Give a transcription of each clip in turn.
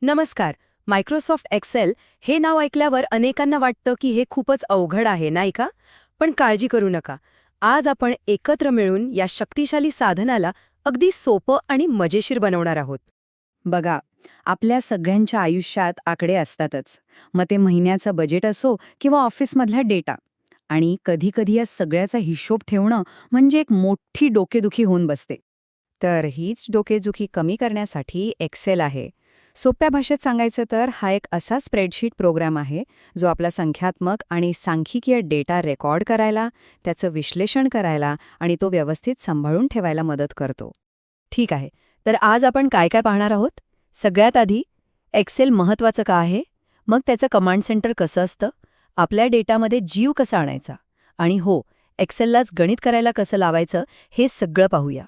नमस्कार. Microsoft Excel हे नाव ऐकल्यावर अनेकांना वाटतं की हे खूपच अवघड आहे, नाही का? पण काळजी करू नका. आज आपण एकत्र मिळून या शक्तिशाली साधनाला अगदी सोपं आणि मजेशीर बनवणार आहोत. बघा, आपल्या सगळ्यांच्या आयुष्यात आकडे असतातच. मग ते महिन्याचं बजेट असो किंवा ऑफिसमधला डेटा. आणि कधी-कधी या सगळ्याचा हिशोब ठेवणं म्हणजे एक मोठी डोकेदुखी होऊन बसते. तर हीच डोकेदुखी कमी करण्यासाठी एक्सेल आहे. सोप्या भाषेत सांगायचं तर हा एक असा स्प्रेडशीट प्रोग्राम आहे जो आपला संख्यात्मक आणि सांख्यिकीय डेटा रेकॉर्ड करायला, त्याचं विश्लेषण करायला आणि तो व्यवस्थित सांभाळून ठेवायला मदत करतो. ठीक आहे. तर आज आपण काय काय पाहणार आहोत? सगळ्यात आधी एक्सेल महत्त्वाचं का आहे? मग त्याचं कमांड सेंटर कसं असतं? आपल्या डेटामध्ये जीव कसा आणायचा? आणि हो, एक्सेललाच गणित करायला कसं लावायचं हे सगळं पाहूया.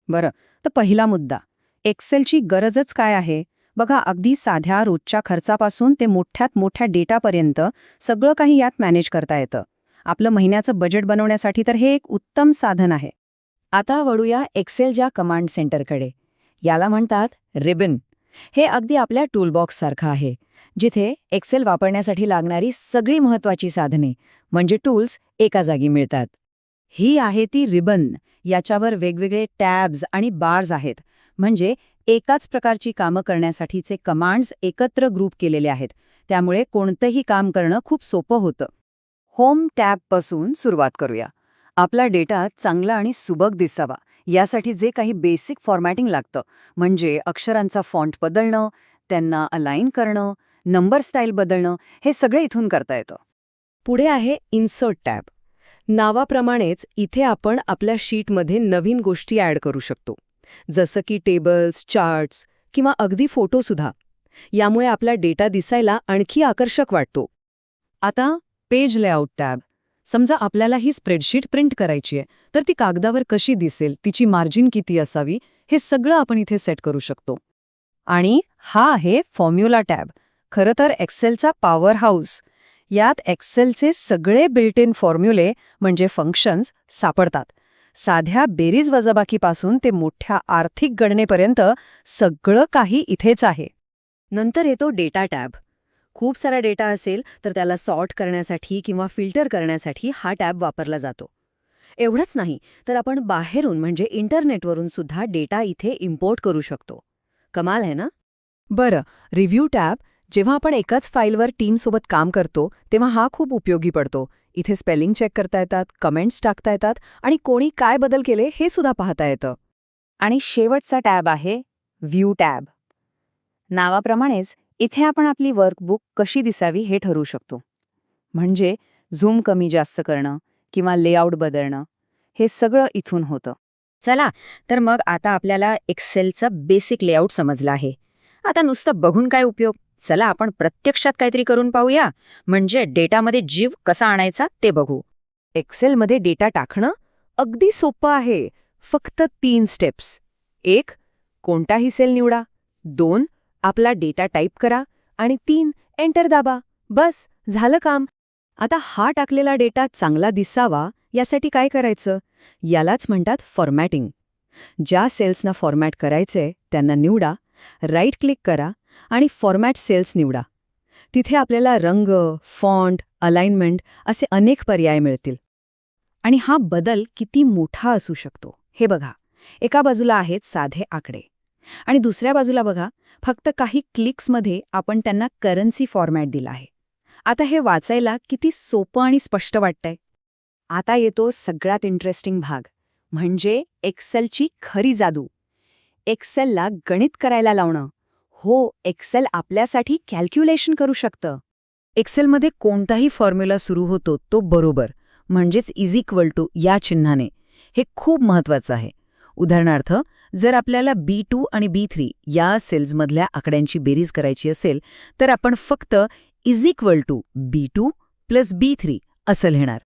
बरं, तर पहिला मुद्दा. एक्सेलची गरजच काय आहे? बघा, अगदी साध्या रोजच्या खर्चापासून ते मोठ्यात मोठ्या डेटापर्यंत सगळं काही यात मॅनेज करता येतं. आपलं महिन्याचं बजेट बनवण्यासाठी तर हे एक उत्तम साधन आहे. आता वळूया एक्सेलच्या कमांड सेंटरकडे. याला म्हणतात रिबन. हे अगदी आपल्या टूलबॉक्ससारखं आहे, जिथे एक्सेल वापरण्यासाठी लागणारी सगळी महत्त्वाची साधने म्हणजे टूल्स एका जागी मिळतात. ही आहे ती रिबन. याच्यावर वेगवेगळे टॅब्स आणि बार्स आहेत, म्हणजे एकाच प्रकारची कामं करण्यासाठीचे कमांड्स एकत्र ग्रुप केलेले आहेत. त्यामुळे कोणतंही काम करणं खूप सोपं होतं. होम टॅबपासून सुरुवात करूया. आपला डेटा चांगला आणि सुबक दिसावा यासाठी जे काही बेसिक फॉर्मॅटिंग लागतं, म्हणजे अक्षरांचा फॉन्ट बदलणं, त्यांना अलाइन करणं, नंबर स्टाईल बदलणं, हे सगळं इथून करता येतं. पुढे आहे इन्सर्ट टॅब. नावाप्रमाणेच इथे आपण आपल्या शीटमध्ये नवीन गोष्टी ॲड करू शकतो, जसं की टेबल्स, चार्ट्स किंवा अगदी फोटोसुद्धा. यामुळे आपला डेटा दिसायला आणखी आकर्षक वाटतो. आता पेज लेआउट टॅब. समजा आपल्याला ही स्प्रेडशीट प्रिंट करायची आहे, तर ती कागदावर कशी दिसेल, तिची मार्जिन किती असावी, हे सगळं आपण इथे सेट करू शकतो. आणि हा आहे फॉर्म्युला टॅब. खरं तर एक्सेलचा पॉवर हाऊस. यात एक्सेलचे सगळे बिल्ट इन फॉर्म्युले म्हणजे फंक्शन्स सापडतात. साध्या बेरीज वजाबाकीपासून ते मोठ्या आर्थिक गणनेपर्यंत सगळं काही इथेच आहे. नंतर येतो डेटा टॅब. खूप सारा डेटा असेल तर त्याला सॉर्ट करण्यासाठी किंवा फिल्टर करण्यासाठी हा टॅब वापरला जातो. एवढंच नाही तर आपण बाहेरून म्हणजे इंटरनेटवरून सुद्धा डेटा इथे इम्पोर्ट करू शकतो. कमाल आहे ना? बरं, रिव्ह्यू टॅब. जेव्हा आपण एकाच फाईलवर टीमसोबत काम करतो तेव्हा हा खूप उपयोगी पडतो. इथे स्पेलिंग चेक करता येतात, कमेंट्स टाकता येतात आणि कोणी काय बदल केले हे सुद्धा पाहता येतं. आणि शेवटचा टॅब आहे व्ह्यू टॅब. नावाप्रमाणेच इथे आपण आपली वर्कबुक कशी दिसावी हे ठरवू शकतो. म्हणजे झूम कमी जास्त करणं किंवा लेआउट बदलणं, हे सगळं इथून होतं. चला, तर मग आता आपल्याला एक्सेलचं बेसिक लेआउट समजलं आहे. आता नुसतं बघून काय उपयोग? चला आपण प्रत्यक्षात काहीतरी करून पाहूया, म्हणजे डेटामध्ये जीव कसा आणायचा ते बघू. एक्सेलमध्ये डेटा टाकणं अगदी सोपं आहे. फक्त 3 स्टेप्स. 1. कोणताही सेल निवडा. 2. आपला डेटा टाईप करा. आणि 3. एंटर दाबा. बस, झालं काम. आता हा टाकलेला डेटा चांगला दिसावा यासाठी काय करायचं? यालाच म्हणतात फॉर्मॅटिंग. ज्या सेल्सना फॉर्मॅट करायचे त्यांना निवडा, राईट क्लिक करा आणि फॉर्मॅट सेल्स निवडा. तिथे आपल्याला रंग, फॉन्ट, अलाइनमेंट असे अनेक पर्याय मिळतील. आणि हा बदल किती मोठा असू शकतो हे बघा. एका बाजूला आहेत साधे आकडे आणि दुसऱ्या बाजूला बघा, फक्त काही क्लिक्समध्ये आपण त्यांना करन्सी फॉर्मॅट दिला आहे. आता हे वाचायला किती सोपं आणि स्पष्ट वाटतंय. आता येतो सगळ्यात इंटरेस्टिंग भाग, म्हणजे एक्सेलची खरी जादू. एक्सेलला गणित करायला लावणं. हो, एक्सेल आपल्यासाठी कॅल्क्युलेशन करू शकतं. एक्सेलमध्ये कोणताही फॉर्म्युला सुरू होतो तो बरोबर, म्हणजेच इज इक्वल टू या चिन्हाने. हे खूप महत्वाचं आहे. उदाहरणार्थ, जर आपल्याला B2 आणि B3 या सेल्समधल्या आकड्यांची बेरीज करायची असेल तर आपण फक्त is equal to B2 plus B3 असं लिहिणार.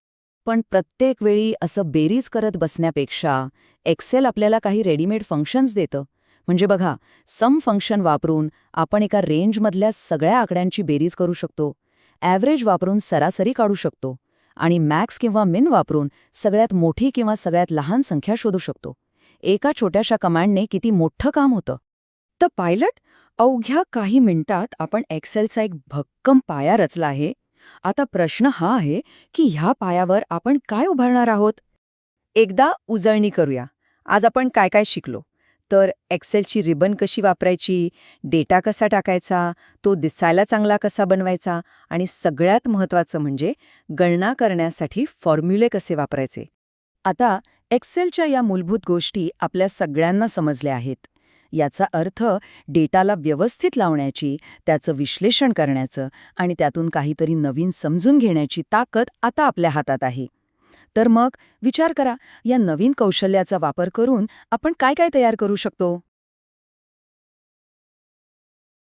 पण प्रत्येक वेळी असं बेरीज करत बसण्यापेक्षा एक्सेल आपल्याला काही रेडीमेड फंक्शन्स देतं. म्हणजे बघा, सम फंक्शन वापरून आपण एका रेंजमधल्या सगळ्या आकड्यांची बेरीज करू शकतो, ॲव्हरेज वापरून सरासरी काढू शकतो आणि मॅक्स किंवा मिन वापरून सगळ्यात मोठी किंवा सगळ्यात लहान संख्या शोधू शकतो. एका छोट्याशा कमांडने किती मोठं काम होतं. तर पायलट, अवघ्या काही मिनिटात आपण एक्सेलचा एक भक्कम पाया रचला आहे. आता प्रश्न हा आहे की ह्या पायावर आपण काय उभारणार आहोत? एकदा उजळणी करूया. आज आपण काय काय शिकलो? तर एक्सेलची रिबन कशी वापरायची, डेटा कसा टाकायचा, तो दिसायला चांगला कसा बनवायचा आणि सगळ्यात महत्त्वाचं म्हणजे गणना करण्यासाठी फॉर्म्युले कसे वापरायचे. आता एक्सेलच्या या मूलभूत गोष्टी आपल्या सगळ्यांना समजल्या आहेत. याचा अर्थ डेटाला व्यवस्थित लावण्याची, त्याचं विश्लेषण करण्याचं आणि त्यातून काहीतरी नवीन समजून घेण्याची ताकद आता आपल्या हातात आहे. तर मग विचार करा, या नवीन कौशल्याचा वापर करून आपण काय काय तयार करू शकतो.